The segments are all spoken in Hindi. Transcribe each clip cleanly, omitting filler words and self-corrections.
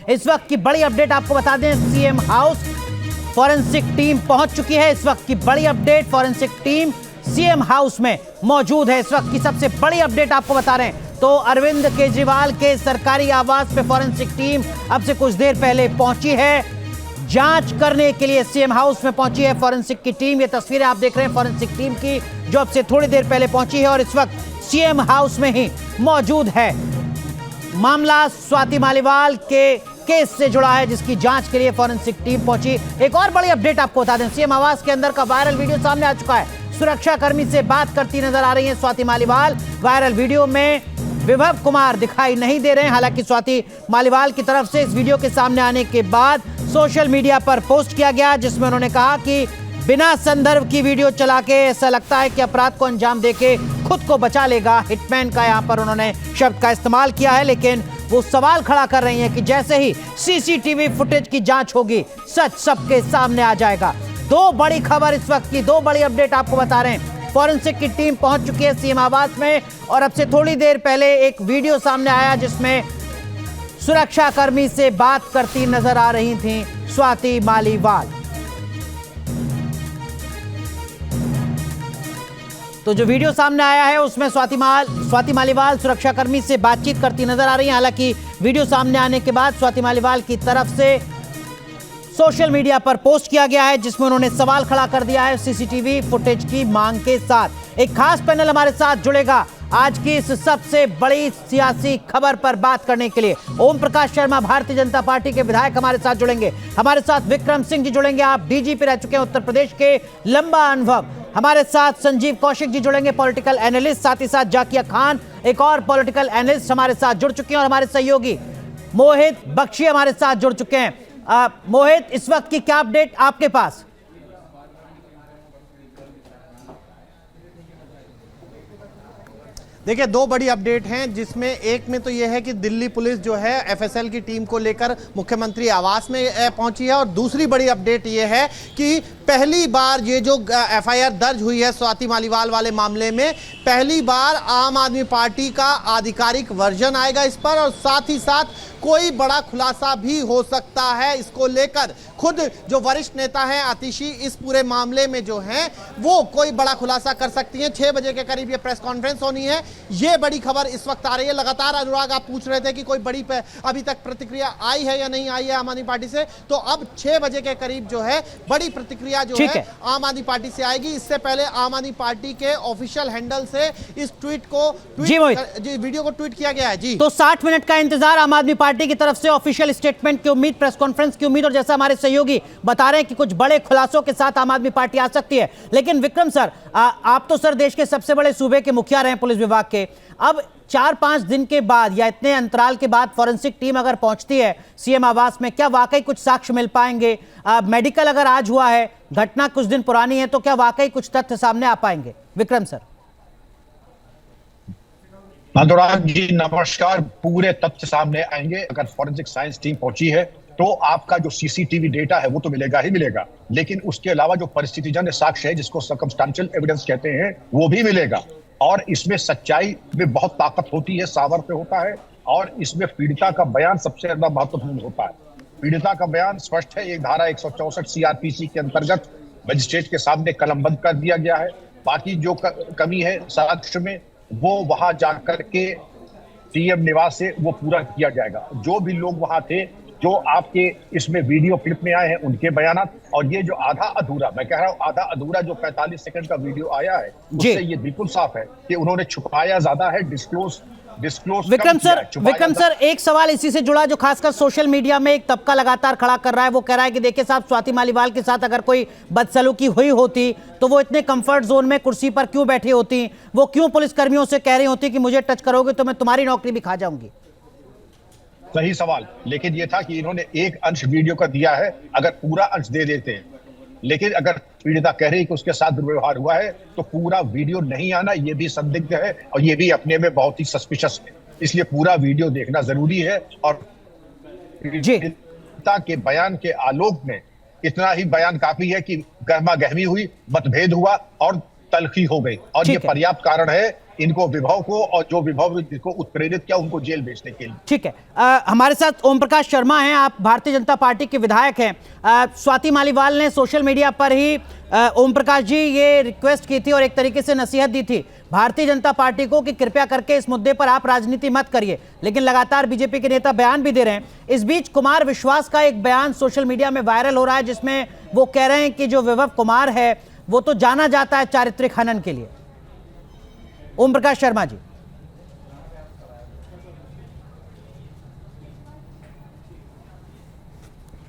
इस वक्त की बड़ी अपडेट आपको बता दें, सीएम हाउस फॉरेंसिक टीम पहुंच चुकी है। इस वक्त की बड़ी update, forensic team CM house में मौजूद है। इस वक्त की सबसे बड़ी अपडेट आपको बता रहे हैं तो अरविंद केजरीवाल के सरकारी आवास पे फॉरेंसिक टीम अब से कुछ देर पहले पहुंची है। जांच करने के लिए सीएम हाउस में पहुंची है फॉरेंसिक की टीम। ये तस्वीरें आप देख रहे हैं फॉरेंसिक टीम की, जो अब से थोड़ी देर पहले पहुंची है और इस वक्त सीएम हाउस में ही मौजूद है। मामला स्वाति मालीवाल के केस से जुड़ा है, जिसकी जांच के लिए फॉरेंसिक टीम पहुंची। एक और बड़ी अपडेट आपको बता दें, सीएम आवास के अंदर का वायरल वीडियो सामने आ चुका है। सुरक्षा कर्मी से बात करती नजर आ रही है स्वाति मालीवाल। वायरल वीडियो में विभव कुमार दिखाई नहीं दे रहे हैं। हालांकि स्वाति मालीवाल की तरफ से इस वीडियो के सामने आने के बाद सोशल मीडिया पर पोस्ट किया गया, जिसमें उन्होंने कहा कि बिना संदर्भ की वीडियो चला के ऐसा लगता है कि अपराध को अंजाम देके खुद को बचा लेगा। हिटमैन का यहां पर उन्होंने शब्द का इस्तेमाल किया है, लेकिन वो सवाल खड़ा कर रही हैं कि जैसे ही सीसीटीवी फुटेज की जांच होगी, सच सबके सामने आ जाएगा। दो बड़ी खबर इस वक्त की, दो बड़ी अपडेट आपको बता रहे हैं। फॉरेंसिक की टीम पहुंच चुकी है सीएम आवास में और अब से थोड़ी देर पहले एक वीडियो सामने आया जिसमें सुरक्षा कर्मी से बात करती नजर आ रही थी स्वाति मालीवाल। तो जो वीडियो सामने आया है उसमें स्वाति मालीवाल सुरक्षा कर्मी से बातचीत करती नजर आ रही है। हालांकि वीडियो सामने आने के बाद स्वाति मालीवाल की तरफ से सोशल मीडिया पर पोस्ट किया गया है, जिसमें उन्होंने सवाल खड़ा कर दिया है सीसीटीवी फुटेज की मांग के साथ। एक खास पैनल हमारे साथ जुड़ेगा आज की इस सबसे बड़ी सियासी खबर पर बात करने के लिए। ओम प्रकाश शर्मा भारतीय जनता पार्टी के विधायक हमारे साथ जुड़ेंगे। हमारे साथ विक्रम सिंह जी जुड़ेंगे, आप डीजीपी रह चुके हैं, उत्तर प्रदेश के लंबा अनुभव। हमारे साथ संजीव कौशिक जी जुड़ेंगे, पॉलिटिकल एनालिस्ट। साथ ही साथ जाकिया खान, एक और पॉलिटिकल एनालिस्ट हमारे साथ जुड़ चुके हैं और हमारे सहयोगी मोहित बख्शी हमारे साथ जुड़ चुके हैं। मोहित, इस वक्त की क्या अपडेट आपके पास? देखिए, दो बड़ी अपडेट हैं, जिसमें एक में तो यह है कि दिल्ली पुलिस जो है एफएसएल की टीम को लेकर मुख्यमंत्री आवास में पहुंची है, और दूसरी बड़ी अपडेट यह है कि पहली बार ये जो एफआईआर दर्ज हुई है स्वाति मालीवाल वाले मामले में, पहली बार आम आदमी पार्टी का आधिकारिक वर्जन आएगा इस पर, और साथ ही साथ कोई बड़ा खुलासा भी हो सकता है इसको लेकर। खुद जो वरिष्ठ नेता हैं आतिशी इस पूरे मामले में जो हैं वो कोई बड़ा खुलासा कर सकती हैं। 6 बजे के करीब ये प्रेस कॉन्फ्रेंस होनी है। ये बड़ी खबर इस वक्त आ रही है। लगातार अनुराग आप पूछ रहे थे कि कोई बड़ी अभी तक प्रतिक्रिया आई है या नहीं आई है आम आदमी पार्टी से, तो अब 6 बजे के करीब जो है बड़ी प्रतिक्रिया जो है आम आदमी पार्टी से आएगी। इससे पहले आम आदमी पार्टी के ऑफिशियल हैंडल से इस वीडियो को ट्वीट किया गया है। जी, तो 60 मिनट का इंतजार आम आदमी पार्टी की तरफ से, ऑफिशियल स्टेटमेंट की उम्मीद, प्रेस कॉन्फ्रेंस की उम्मीद, और जैसा हमारे सहयोगी बता रहे हैं कि कुछ बड़े खुलासों के साथ आम आदमी पार्टी आ सकती है। लेकिन विक्रम सर, आप तो सर देश के सबसे बड़े सूबे के मुखिया रहे हैं पुलिस विभाग के। अब 4-5 दिन के बाद या इतने अंतराल के बाद फॉरेंसिक टीम अगर पहुंचती है सीएम आवास में, क्या वाकई कुछ साक्ष्य मिल पाएंगे? मेडिकल अगर आज हुआ है, घटना कुछ दिन पुरानी है, तो क्या वाकई कुछ तथ्य सामने आ पाएंगे? विक्रम सर। अनुराग जी नमस्कार। पूरे तथ्य सामने आएंगे। अगर फॉरेंसिक साइंस टीम पहुंची है तो आपका जो सीसीटीवी डेटा है वो तो मिलेगा ही मिलेगा, लेकिन उसके अलावा जो परिस्थितिजन्य साक्ष्य है, जिसको सर्कमस्टेंशियल एविडेंस कहते हैं, वो भी मिलेगा। और इसमें सच्चाई में बहुत ताकत होती है, सावर पे होता है, और इसमें पीड़िता का बयान सबसे ज्यादा महत्वपूर्ण होता है। पीड़िता का बयान स्पष्ट है, एक धारा 164 सीआरपीसी के अंतर्गत मजिस्ट्रेट के सामने कलमबंद कर दिया गया है। बाकी जो कमी है साक्ष्य में, वो वहां जाकर के सीएम निवास से वो पूरा किया जाएगा। जो भी लोग वहां थे, जो आपके इसमें वीडियो क्लिप में आए हैं, उनके बयानात, और ये जो आधा अधूरा, मैं कह रहा हूं आधा अधूरा जो 45 सेकंड का वीडियो आया है, उससे ये बिल्कुल साफ है कि उन्होंने छुपाया ज्यादा है, डिस्क्लोज विक्रम सर, एक सवाल इसी से जुड़ा जो खासकर सोशल मीडिया में एक तबका लगातार खड़ा कर रहा है। वो कह रहा है कि देखिए साहब, स्वाति मालीवाल के साथ अगर कोई बदसलूकी हुई होती तो वो इतने कंफर्ट जोन में कुर्सी पर क्यों बैठी होती? वो क्यों पुलिस कर्मियों से कह रही होती कि मुझे टच करोगे तो मैं तुम्हारी नौकरी भी खा जाऊंगी? सही सवाल, लेकिन ये था कि इन्होंने एक अंश वीडियो का दिया है, अगर पूरा अंश दे देते हैं। लेकिन अगर पीड़िता कह रही कि उसके साथ दुर्व्यवहार हुआ है, तो पूरा वीडियो नहीं आना ये भी संदिग्ध है, और ये भी अपने में बहुत ही सस्पिशियस है। इसलिए पूरा वीडियो देखना जरूरी है, और पीड़िता के बयान के आलोक में इतना ही बयान काफी है कि गहमा गहमी हुई, मतभेद हुआ और तलखी हो गई, और ये पर्याप्त कारण है इनको विभव को और जो विभव को उत्प्रेरित किया उनको जेल भेजने के लिए। ठीक है, हमारे साथ ओम प्रकाश शर्मा हैं, आप भारतीय जनता पार्टी के विधायक हैं। स्वाति मालीवाल ने सोशल मीडिया पर ही ओम प्रकाश जी ये रिक्वेस्ट की थी और एक तरीके से नसीहत दी थी भारतीय जनता पार्टी को कि कृपया करके इस मुद्दे पर आप राजनीति मत करिए, लेकिन लगातार बीजेपी के नेता बयान भी दे रहे हैं। इस बीच कुमार विश्वास का एक बयान सोशल मीडिया में वायरल हो रहा है, जिसमें वो कह रहे हैं कि जो विभव कुमार है वो तो जाना जाता है चारित्रिक हनन के लिए। ओम प्रकाश शर्मा जी,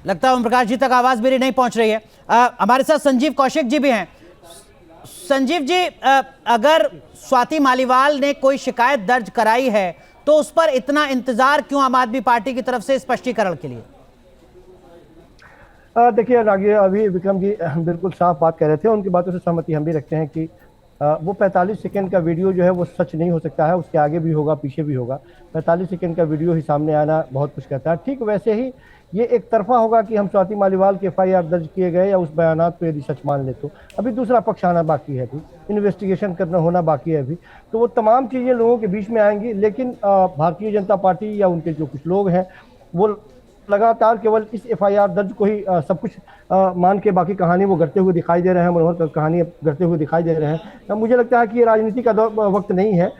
लगता है ओम प्रकाश जी तक आवाज मेरी नहीं पहुंच रही है। हमारे साथ संजीव कौशिक जी भी हैं। संजीव जी, अगर स्वाति मालीवाल ने कोई शिकायत दर्ज कराई है तो उस पर इतना इंतजार क्यों आम आदमी पार्टी की तरफ से स्पष्टीकरण के लिए? देखिए रागिए, अभी विक्रम जी बिल्कुल साफ बात कह रहे थे, उनकी बातों से सहमति हम भी रखते हैं कि वो 45 सेकंड का वीडियो जो है वो सच नहीं हो सकता है, उसके आगे भी होगा पीछे भी होगा। 45 सेकंड का वीडियो ही सामने आना बहुत कुछ कहता है। ठीक वैसे ही ये एक तरफा होगा कि हम स्वाति मालीवाल के FIR दर्ज किए गए या उस बयानात को यदि सच मान ले तो अभी दूसरा पक्ष आना बाकी है, अभी इन्वेस्टिगेशन करना होना बाकी है अभी, तो वो तमाम चीज़ें लोगों के बीच में आएंगी। लेकिन भारतीय जनता पार्टी या उनके जो कुछ लोग हैं वो लगातार केवल इस FIR दर्ज को ही सब कुछ मान के बाकी कहानी वो करते हुए दिखाई दे रहे हैं, मनोहर कहानी करते हुए दिखाई दे रहे हैं। मुझे लगता है कि ये राजनीति का वक्त नहीं है।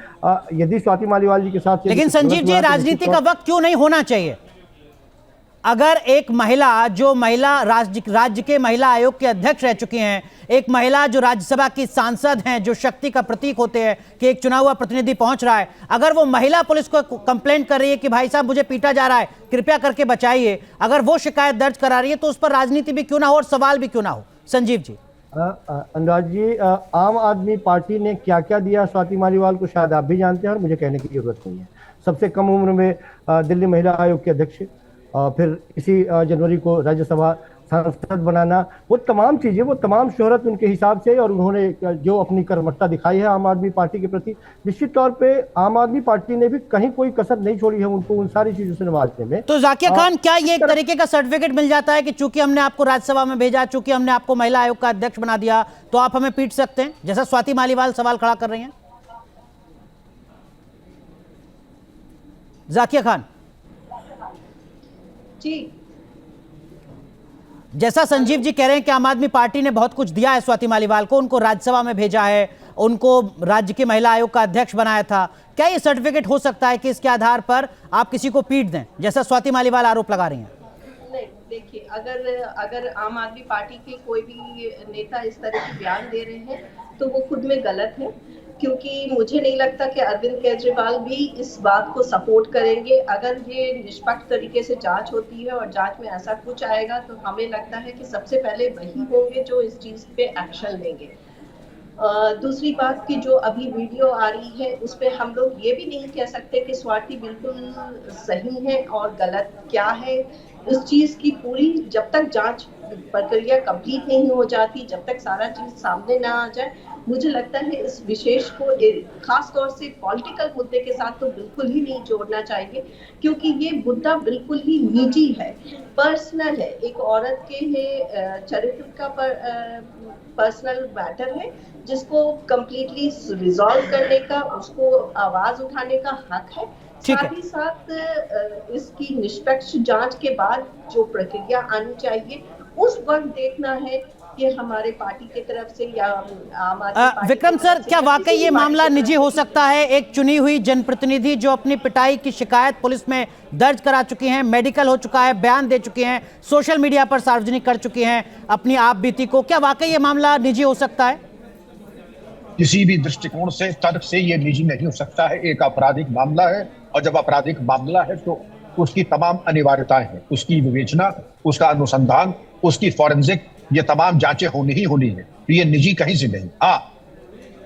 यदि स्वाति मालीवाल जी के साथ, लेकिन संजीव जी, राजनीति का वक्त क्यों नहीं होना चाहिए? अगर एक महिला जो राज्य के महिला आयोग के अध्यक्ष रह चुकी हैं, एक महिला जो राज्यसभा की सांसद हैं, जो शक्ति का प्रतीक होते हैं कि एक चुना हुआ प्रतिनिधि पहुंच रहा है, अगर वो महिला पुलिस को कंप्लेंट कर रही है कि भाई साहब मुझे पीटा जा रहा है, कृपया करके बचाइए, अगर वो शिकायत दर्ज करा रही है तो उस पर राजनीति भी क्यों ना हो और सवाल भी क्यों ना हो? संजीव जी। अनुराग जी, आम आदमी पार्टी ने क्या क्या दिया स्वाति मालीवाल को शायद आप भी जानते हैं और मुझे कहने की जरूरत नहीं है। सबसे कम उम्र में दिल्ली महिला आयोग के अध्यक्ष, फिर इसी जनवरी को राज्यसभा सांसद बनाना, वो तमाम चीज़ें, वो तमाम शोहरत उनके हिसाब से, और उन्होंने जो अपनी कर्मठता दिखाई है आम आदमी पार्टी के प्रति, निश्चित तौर पे आम आदमी पार्टी ने भी कहीं कोई कसर नहीं छोड़ी है उनको उन सारी चीज़ों से नवाजने में। तो जाकिया खान, क्या ये एक तरीके का सर्टिफिकेट मिल जाता है कि चूंकि हमने आपको राज्यसभा में भेजा, चूंकि हमने आपको महिला आयोग का अध्यक्ष बना दिया, तो आप हमें पीट सकते हैं, जैसा स्वाति मालीवाल सवाल खड़ा कर रही हैं? जाकिया खान जी, जैसा संजीव जी कह रहे हैं कि आम आदमी पार्टी ने बहुत कुछ दिया है स्वाति मालीवाल को, उनको राज्यसभा में भेजा है, उनको राज्य के महिला आयोग का अध्यक्ष बनाया था, क्या ये सर्टिफिकेट हो सकता है कि इसके आधार पर आप किसी को पीट दें, जैसा स्वाति मालीवाल आरोप लगा रही हैं? नहीं, देखिए, अगर आम आदमी पार्टी के कोई भी नेता इस तरह के बयान दे रहे हैं तो वो खुद में गलत है, क्योंकि मुझे नहीं लगता कि अरविंद केजरीवाल भी इस बात को सपोर्ट करेंगे। अगर ये निष्पक्ष तरीके से जांच होती है और जांच में ऐसा कुछ आएगा तो हमें लगता है कि सबसे पहले वही होंगे जो इस चीज पे एक्शन लेंगे। दूसरी बात कि जो अभी वीडियो आ रही है उस पर हम लोग ये भी नहीं कह सकते कि स्वाति बिल्कुल सही है और गलत क्या है। उस चीज की पूरी जब तक जांच प्रक्रिया कंप्लीट नहीं हो जाती, जब तक सारा चीज सामने ना आ जाए, मुझे लगता है इस विशेष को खास तौर से पॉलिटिकल मुद्दे के साथ तो बिल्कुल ही नहीं जोड़ना चाहिए, क्योंकि ये मुद्दा बिल्कुल ही निजी है, पर्सनल है, एक औरत के चरित्र का पर्सनल मैटर है जिसको कंप्लीटली रिजॉल्व करने का, उसको आवाज उठाने का हक है। साथ ही साथ इसकी निष्पक्ष जांच के बाद जो प्रक्रिया आनी चाहिए उस वक्त देखना है कि हमारे पार्टी की तरफ से या आम आदमी। विक्रम सर, क्या वाकई ये मामला निजी हो सकता है? एक चुनी हुई जनप्रतिनिधि जो अपनी पिटाई की शिकायत पुलिस में दर्ज करा चुकी हैं, मेडिकल हो चुका है, बयान दे चुकी हैं, सोशल मीडिया पर सार्वजनिक कर चुकी हैं अपनी आप बीती को, क्या वाकई ये मामला निजी हो सकता है? किसी भी दृष्टिकोण से, तर्क से ये निजी नहीं हो सकता है। एक आपराधिक मामला है और जब आपराधिक मामला है तो उसकी तमाम अनिवार्यताएं हैं, उसकी विवेचना, उसका अनुसंधान, उसकी फॉरेंसिक, ये तमाम जांचें होनी ही होनी है। तो ये निजी कहीं से नहीं। हाँ,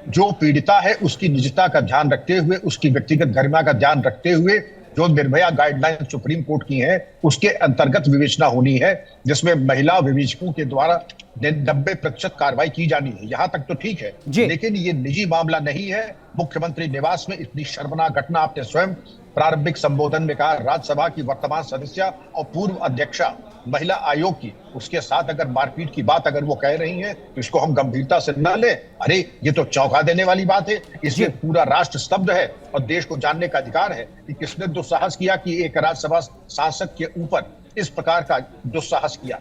जो पीड़िता है उसकी निजता का ध्यान रखते हुए, उसकी व्यक्तिगत गरिमा का ध्यान रखते हुए जो निर्भया गाइडलाइन सुप्रीम कोर्ट की है उसके अंतर्गत विवेचना होनी है, जिसमें महिला विवेचकों के द्वारा 90% कार्रवाई की जानी है। यहां तक तो ठीक है, लेकिन ये निजी मामला नहीं है। मुख्यमंत्री निवास में इतनी शर्मनाक घटना आपने स्वयं प्रारंभिक संबोधन में कहा राज्यसभा की वर्तमान सदस्य और पूर्व अध्यक्षा महिला आयोग की, उसके साथ अगर मारपीट की बात अगर वो कह रही हैं तो इसको हम गंभीरता से न लें। अरे ये तो चौंका देने वाली बात है। इसमें पूरा राष्ट्र स्तब्ध है और देश को जानने का अधिकार है कि किसने दुस्साहस किया कि एक राज्यसभा सांसद के ऊपर इस प्रकार का दुस्साहस किया।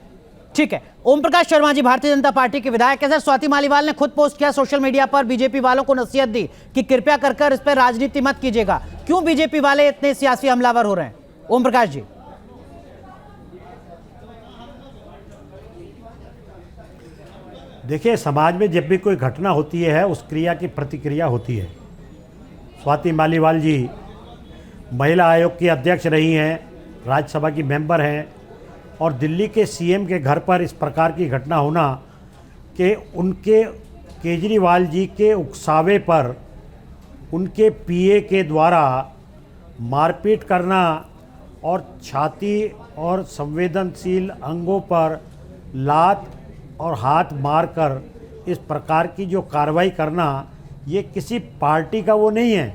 ठीक है, ओम प्रकाश शर्मा जी भारतीय जनता पार्टी के विधायक है। सर, स्वाति मालीवाल ने खुद पोस्ट किया सोशल मीडिया पर, बीजेपी वालों को नसीहत दी कि कृपया कर इस पर राजनीति मत कीजिएगा। क्यों बीजेपी वाले इतने सियासी हमलावर हो रहे हैं? ओम प्रकाश जी। देखिए, समाज में जब भी कोई घटना होती है उस क्रिया की प्रतिक्रिया होती है। स्वाति मालीवाल जी महिला आयोग की अध्यक्ष रही हैं, राज्यसभा की मेंबर हैं, और दिल्ली के सीएम के घर पर इस प्रकार की घटना होना कि उनके केजरीवाल जी के उकसावे पर उनके पीए के द्वारा मारपीट करना और छाती और संवेदनशील अंगों पर लात और हाथ मारकर इस प्रकार की जो कार्रवाई करना, ये किसी पार्टी का वो नहीं है।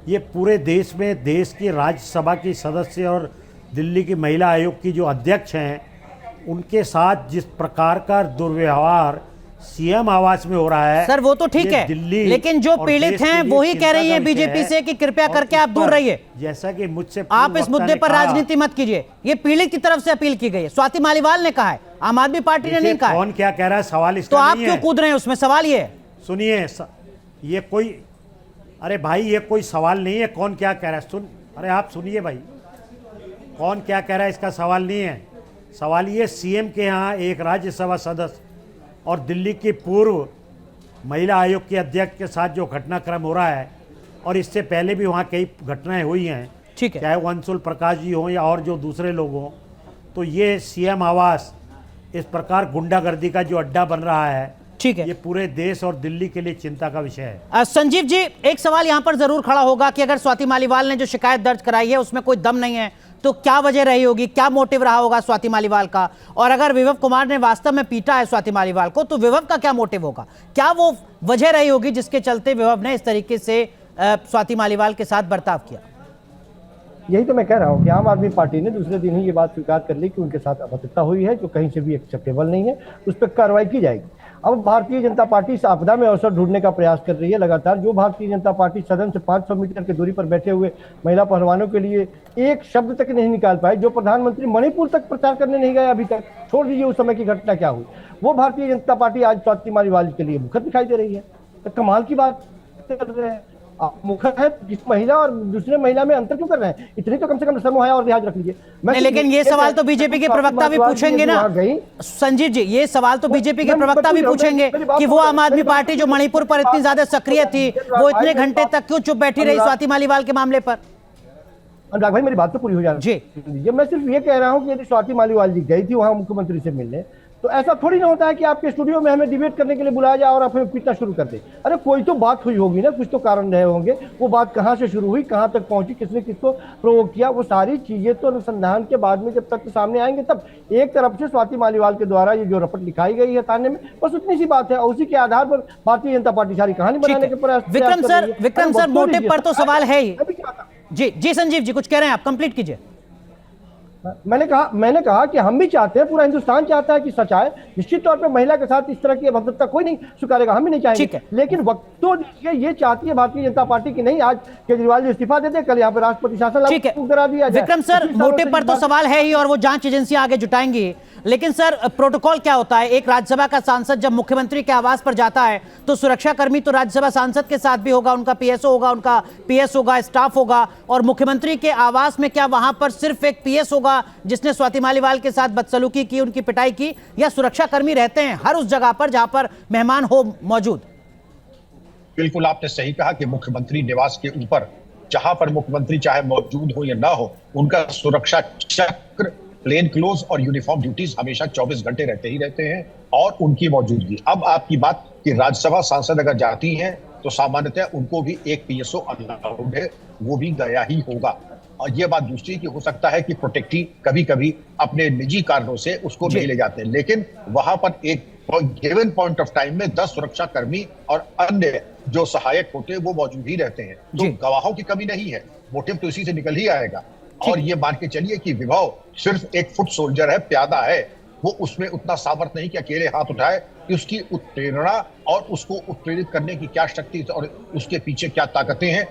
ये पूरे देश में देश की राज्यसभा की सदस्य और दिल्ली की महिला आयोग की जो अध्यक्ष हैं, उनके साथ जिस प्रकार का दुर्व्यवहार सीएम आवास में हो रहा है। सर वो तो ठीक है, लेकिन जो पीड़ित हैं वो ही कह रही हैं बीजेपी से कि कृपया करके आप दूर रहिए। जैसा कि मुझसे आप इस मुद्दे पर राजनीति मत कीजिए, ये पीड़ित की तरफ से अपील की गई है। स्वाति मालीवाल ने कहा है, आम आदमी पार्टी ने नहीं कहा। कौन क्या कह रहा है, सवाल इसका तो आप नहीं क्यों है। कूद रहे हैं उसमें? सवाल ये है। सुनिए, ये कोई, अरे भाई ये कोई सवाल नहीं है कौन क्या कह रहा है। अरे आप सुनिए भाई, कौन क्या कह रहा है इसका सवाल नहीं है। सवाल ये सीएम के यहाँ एक राज्यसभा सदस्य और दिल्ली की पूर्व महिला आयोग के अध्यक्ष के साथ जो घटनाक्रम हो रहा है, और इससे पहले भी वहाँ कई घटनाएं हुई हैं, ठीक है, चाहे वो अंशुल प्रकाश जी हों या और जो दूसरे लोग हों, तो ये सीएम आवास इस प्रकार गुंडागर्दी का जो अड्डा बन रहा है, ठीक है, ये पूरे देश और दिल्ली के लिए चिंता का विषय है। संजीव जी, एक सवाल यहां पर जरूर खड़ा होगा कि अगर स्वाति मालीवाल ने जो शिकायत दर्ज कराई है उसमें कोई दम नहीं है, तो क्या वजह रही होगी, क्या मोटिव रहा होगा स्वाति मालीवाल का? और अगर विभव कुमार ने वास्तव में पीटा है स्वाति मालीवाल को, तो विभव का क्या मोटिव होगा? क्या वो वजह रही होगी जिसके चलते विभव ने इस तरीके से स्वाति मालीवाल के साथ बर्ताव किया? यही तो मैं कह रहा हूँ कि आम आदमी पार्टी ने दूसरे दिन ही ये बात स्वीकार कर ली कि उनके साथ अभद्रता हुई है, जो कहीं से भी एक्सेप्टेबल नहीं है, उस पर कार्रवाई की जाएगी। अब भारतीय जनता पार्टी इस आपदा में अवसर ढूंढने का प्रयास कर रही है लगातार। जो भारतीय जनता पार्टी सदन से 500 मीटर की दूरी पर बैठे हुए महिला पहलवानों के लिए एक शब्द तक नहीं निकाल पाए, जो प्रधानमंत्री मणिपुर तक प्रचार करने नहीं गए अभी तक, छोड़ दीजिए उस समय की घटना क्या हुई, वो भारतीय जनता पार्टी आज स्वाति मालीवाल के लिए मुखर दिखाई दे रही है। तो कमाल की बात कर रहे हैं आप। मुखर है, इस महिला और दूसरे महिला में अंतर क्यों कर रहे हैं? इतनी तो कम से कम शर्म है और लिहाज रख लीजिए। लेकिन ये सवाल तो बीजेपी के प्रवक्ता भी पूछेंगे ना संजीव जी, ये सवाल तो बीजेपी के प्रवक्ता भी पूछेंगे कि वो आम आदमी पार्टी जो मणिपुर पर इतनी ज्यादा सक्रिय थी, वो इतने घंटे तक क्यों चुप बैठी रही स्वाति मालीवाल के मामले पर? अनुराग भाई, मेरी बात तो पूरी हो जाए जी। मैं सिर्फ ये कह रहा हूँ कि यदि स्वाति मालीवाल जी गई थी वहां मुख्यमंत्री से मिलने, तो ऐसा थोड़ी ना होता है कि आपके स्टूडियो में हमें डिबेट करने के लिए बुलाया जाए और आप हमें पीटना शुरू कर दे। अरे कोई तो बात हुई होगी ना, कुछ तो कारण रहे होंगे। वो बात कहाँ से शुरू हुई, कहाँ तक पहुंची, किसने किसको प्रोवोक किया, वो सारी चीजें तो अनुसंधान के बाद में जब तक सामने आएंगे तब। एक तरफ से स्वाति मालीवाल के द्वारा ये जो रपट लिखाई गई है थाने में, बस उतनी सी बात है, और उसी के आधार पर भारतीय जनता पार्टी सारी कहानी बनाने के प्रयास। विक्रम सर, मोटिव पर तो सवाल है ही। जी संजीव जी, कुछ कह रहे हैं आप, कंप्लीट कीजिए। मैंने कहा कि हम भी चाहते हैं, पूरा हिंदुस्तान चाहता है कि सच आए। निश्चित तौर पे महिला के साथ इस तरह की अभद्रता कोई नहीं स्वीकारेगा, हम भी नहीं चाहेंगे। लेकिन वक्त तो दीजिए, ये चाहती है भारतीय जनता पार्टी की नहीं आज केजरीवाल जी इस्तीफा दे दे, कल यहाँ पे राष्ट्रपति शासन लागू करा दिया जाए। विक्रम सर, मोटिव पर तो सवाल है ही और वो जांच एजेंसियां आगे जुटाएंगी, लेकिन सर प्रोटोकॉल क्या होता है? एक राज्यसभा का सांसद जब मुख्यमंत्री के आवास पर जाता है तो सुरक्षा कर्मी तो राज्यसभा सांसद के साथ भी होगा, उनका पीएसओ होगा, उनका पीएस होगा, स्टाफ होगा, और मुख्यमंत्री के आवास में क्या वहां पर सिर्फ एक पीएस होगा जिसने स्वाति मालीवाल के साथ बदसलूकी की, उनकी पिटाई की, या सुरक्षा कर्मी रहते हैं हर उस जगह पर जहां पर मेहमान हो मौजूद? बिल्कुल आपने सही कहा कि मुख्यमंत्री निवास के ऊपर जहां पर मुख्यमंत्री चाहे मौजूद हो या ना हो, उनका सुरक्षा चक्र, प्लेन क्लोज और यूनिफॉर्म ड्यूटीज हमेशा 24 घंटे रहते ही रहते हैं, और उनकी मौजूदगी। अब आपकी बात कि राज्यसभा सांसद अगर जाती हैं तो सामान्यतः उनको भी एक पीएसओ अलाउड है, वो भी गया ही होगा। और ये बात दूसरी की हो सकता है कि प्रोटेक्टी कभी कभी अपने निजी कारणों से उसको नहीं ले जाते हैं, लेकिन वहां पर एक गिवन पॉइंट ऑफ टाइम में 10 सुरक्षा कर्मी और अन्य जो सहायक होते हैं वो मौजूद ही रहते हैं। तो गवाहों की कमी नहीं है, मोटिव तो इसी से निकल ही आएगा। और ये मान के चलिए कि विभव सिर्फ एक फुट सोल्जर है, प्यादा है, वो उसमें उतना सामर्थ नहीं कि अकेले हाथ उठाए। उसकी उत्प्रेरणा और उसको उत्प्रेरित करने की क्या शक्ति और उसके पीछे क्या ताकतें हैं,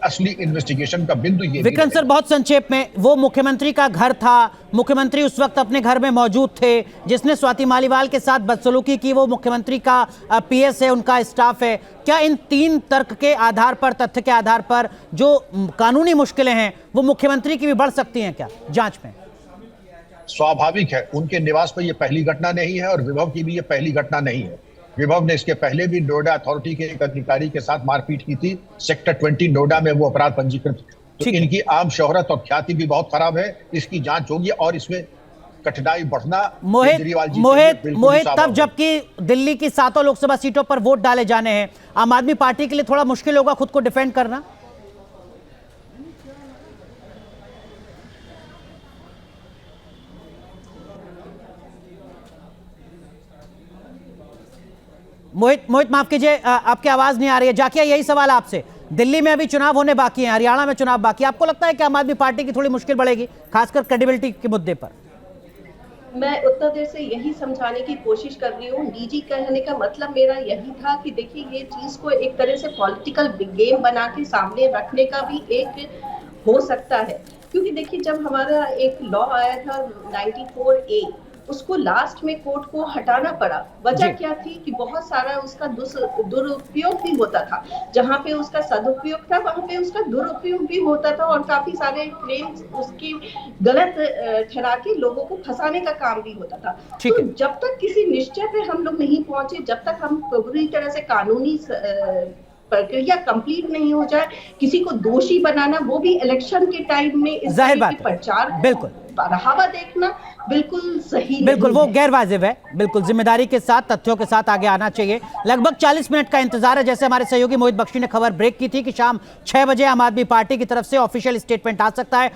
असली इन्वेस्टिगेशन का बिंदु ये विक्रम सर, बहुत संक्षेप में, वो मुख्यमंत्री का घर था, मुख्यमंत्री उस वक्त अपने घर में मौजूद थे, जिसने स्वाति मालीवाल के साथ बदसलूकी की वो मुख्यमंत्री का पीएस है, उनका स्टाफ है। क्या इन 3 तर्क के आधार पर, तथ्य के आधार पर जो कानूनी मुश्किलें हैं वो मुख्यमंत्री की भी बढ़ सकती हैं क्या जांच में? स्वाभाविक है, उनके निवास पर यह पहली घटना नहीं है और विभव की भी ये पहली घटना नहीं है। विभव ने इसके पहले भी नोएडा अथॉरिटी के एक अधिकारी के साथ मारपीट की थी, सेक्टर 20 नोएडा में वो अपराध पंजीकृत। तो इनकी आम शोहरत और ख्याति भी बहुत खराब है। इसकी जांच होगी और इसमें कठिनाई बढ़ना मोहित तब जबकि दिल्ली की 7 लोकसभा सीटों पर वोट डाले जाने हैं, आम आदमी पार्टी के लिए थोड़ा मुश्किल होगा खुद को डिफेंड करना। मोहित माफ कीजिए, आपकी आवाज नहीं आ रही है। जाकिया, यही सवाल आपसे, दिल्ली में अभी चुनाव होने बाकी हैं, हरियाणा में चुनाव बाकी है, आपको लगता है कि आम आदमी पार्टी की थोड़ी मुश्किल बढ़ेगी खासकर क्रेडिबिलिटी के मुद्दे पर? मैं उतना देर से यही समझाने की कोशिश कर रही हूँ। निजी कहने का मतलब मेरा यही था कि देखिए, ये चीज को एक तरह से पॉलिटिकल गेम बना के सामने रखने का भी एक हो सकता है, क्योंकि देखिए जब हमारा एक लॉ आया था 94A, उसको लास्ट में कोर्ट को हटाना पड़ा। वजह क्या थी कि बहुत सारा उसका दुरुपयोग भी होता था। जहां पे उसका सदुपयोग था वहां पे उसका दुरुपयोग भी होता था और काफी सारे क्लेम्स उसकी गलत ठहरा के लोगों को फंसाने का काम भी होता था। तो जब तक किसी निश्चय पे हम लोग नहीं पहुंचे, जब तक हम पूरी तरह से कानूनी प्रक्रिया कंप्लीट नहीं हो जाए, किसी को दोषी बनाना, वो भी इलेक्शन के टाइम में इस तरह के प्रचार बिल्कुल बढ़ावा देखना बिल्कुल सही बिल्कुल नहीं वो गैर वाजिब है। बिल्कुल जिम्मेदारी के साथ, तथ्यों के साथ आगे आना चाहिए। लगभग 40 मिनट का इंतजार है। जैसे हमारे सहयोगी मोहित बख्शी ने खबर ब्रेक की थी कि शाम 6 बजे आम आदमी पार्टी की तरफ से ऑफिशियल स्टेटमेंट आ सकता है।